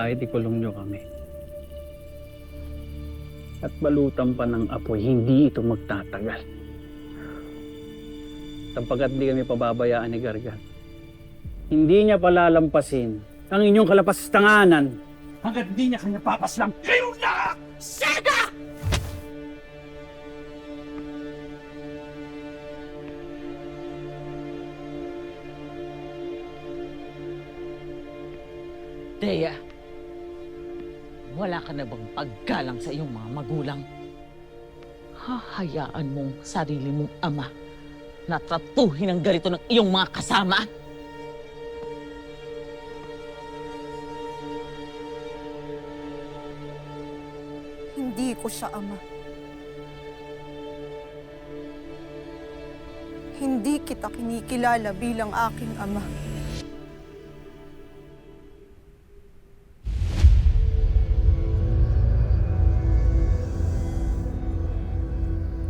kahit ikulong nyo kami. At balutan pa ng apoy, hindi ito magtatagal. Sapagkat di kami pababayaan ni Gargan. Hindi niya palalampasin ang inyong kalapastanganan hanggat di niya kanya papaslang kayo na! Sega! Thea, wala ka na bang paggalang sa iyong mga magulang? Hahayaan mong sarili mong ama na tratuhin ang ganito ng iyong mga kasama? Hindi ko siya ama. Hindi kita kinikilala bilang aking ama.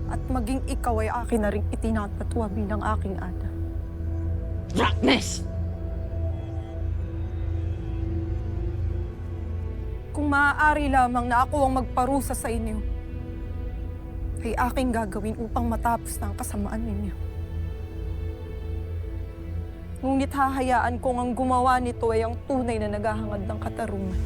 At maging ikaw ay akin na rin itinatapatwa bilang aking ana. Darkness! Kung maaari lamang na ako ang magparusa sa inyo, ay aking gagawin upang matapos na ang kasamaan ninyo. Ngunit hahayaan kong ang gumawa nito ay ang tunay na naghahangad ng katarungan.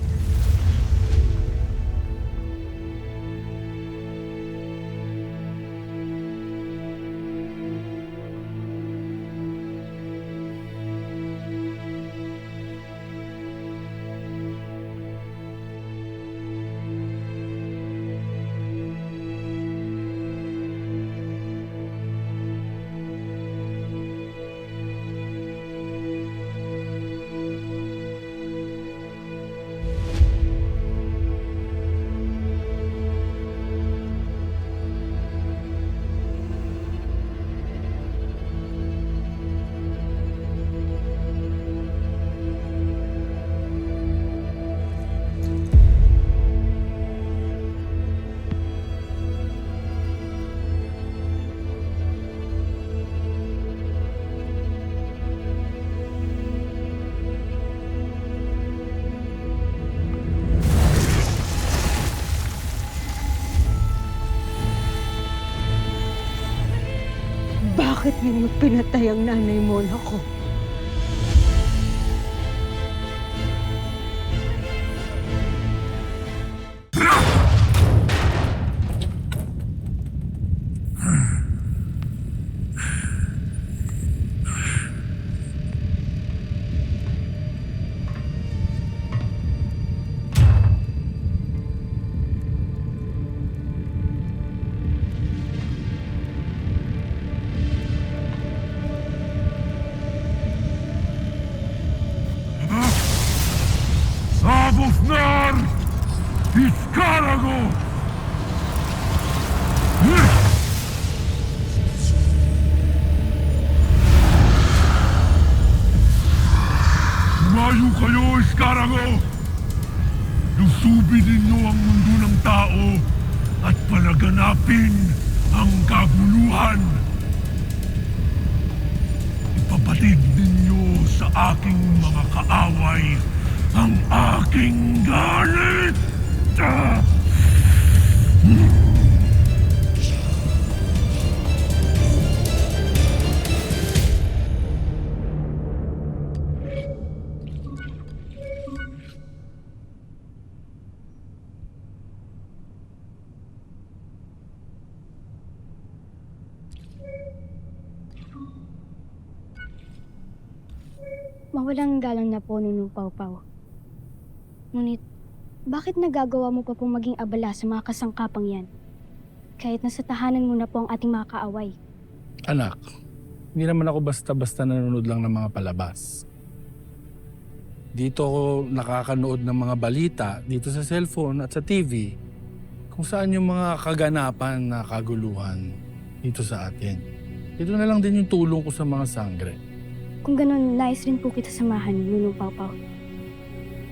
Bakit ninyo pinatay ang nanay mo na ko? Sabufnar! Iskarago! Lumayo kayo, Iskarago! Lusubin ninyo ang mundo ng tao at palaganapin ang kaguluhan. Ipapatid ninyo sa aking mga kaaway ang aking galit! Mawalang galang na po Nunong Pawpaw. Ngunit, bakit nagagawa mo pa pong maging abala sa mga kasangkapang yan? Kahit nasa tahanan mo na po ang ating mga kaaway. Anak, hindi naman ako basta-basta nanonood lang ng mga palabas. Dito ako nakakanood ng mga balita, dito sa cellphone at sa TV, kung saan yung mga kaganapan na kaguluhan dito sa atin. Ito na lang din yung tulong ko sa mga sangre. Kung ganun, nais rin po kita samahan, Nunong Pawpaw.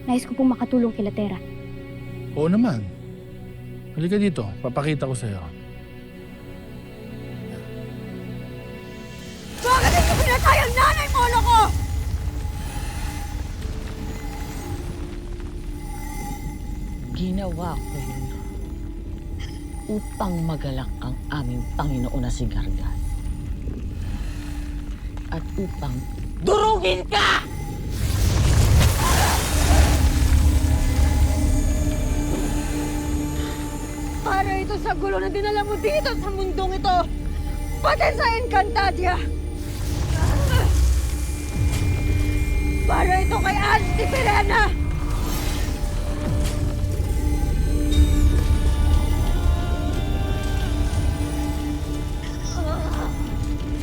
Nais ko pong makatulong kila Tera. Oo naman. Halika dito, papakita ko sa'yo. Bakit hindi pinatay ang nanay mo, loko? Ginawa ko yun upang magalak ang aming Panginoon na si Gargan. At upang durugin ka! Para ito sa gulo na dinala mo dito sa mundong ito! Pati sa Encantadia! Para ito kay Auntie Serena!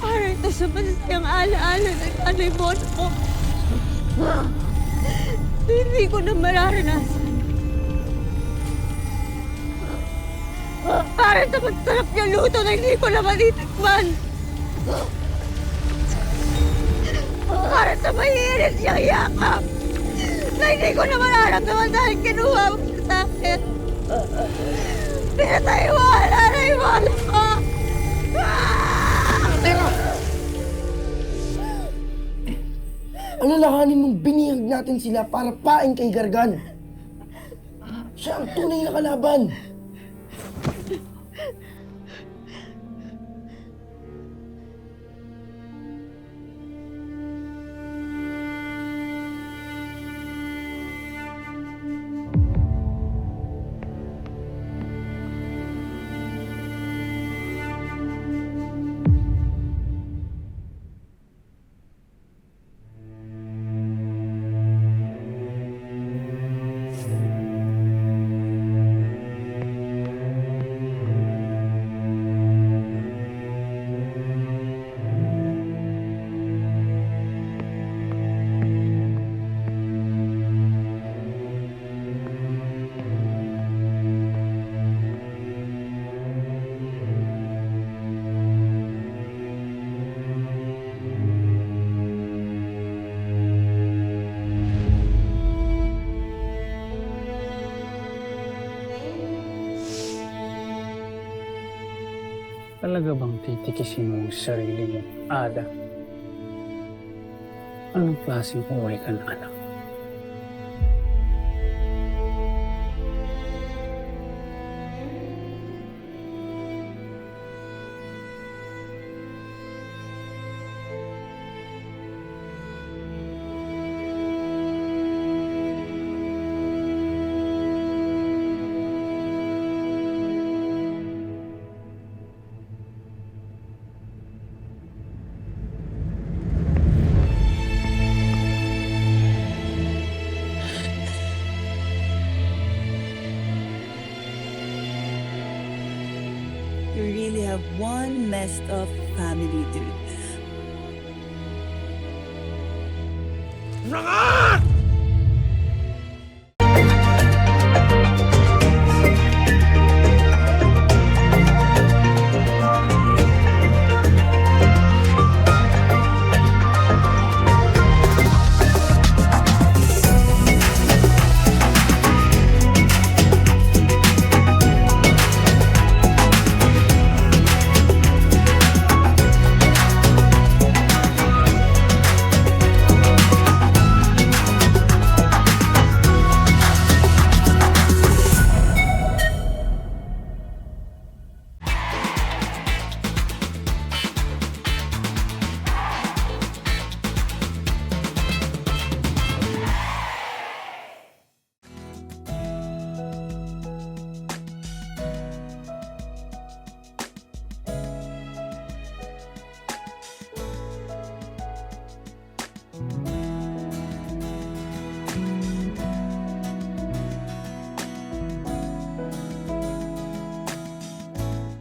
Para ito sa masayang alaala ng nanay mo ko. Hindi ko na mararanasan. Para sa masarap niya luto na hindi ko na matitikman. Para sa mahihirit niyang yakap na hindi ko na mararamdaman dahil kinuha mo sa akin. Pinatay mo ang nanay mo ko! Alalahanin mong binihag natin sila para pain kay Gargan. Siya ang tunay na kalaban. Talaga bang titikisin mo ang sarili mo, Ada? Anong klaseng buhay ka na, anak? You really have one messed up family, dude. Nanga!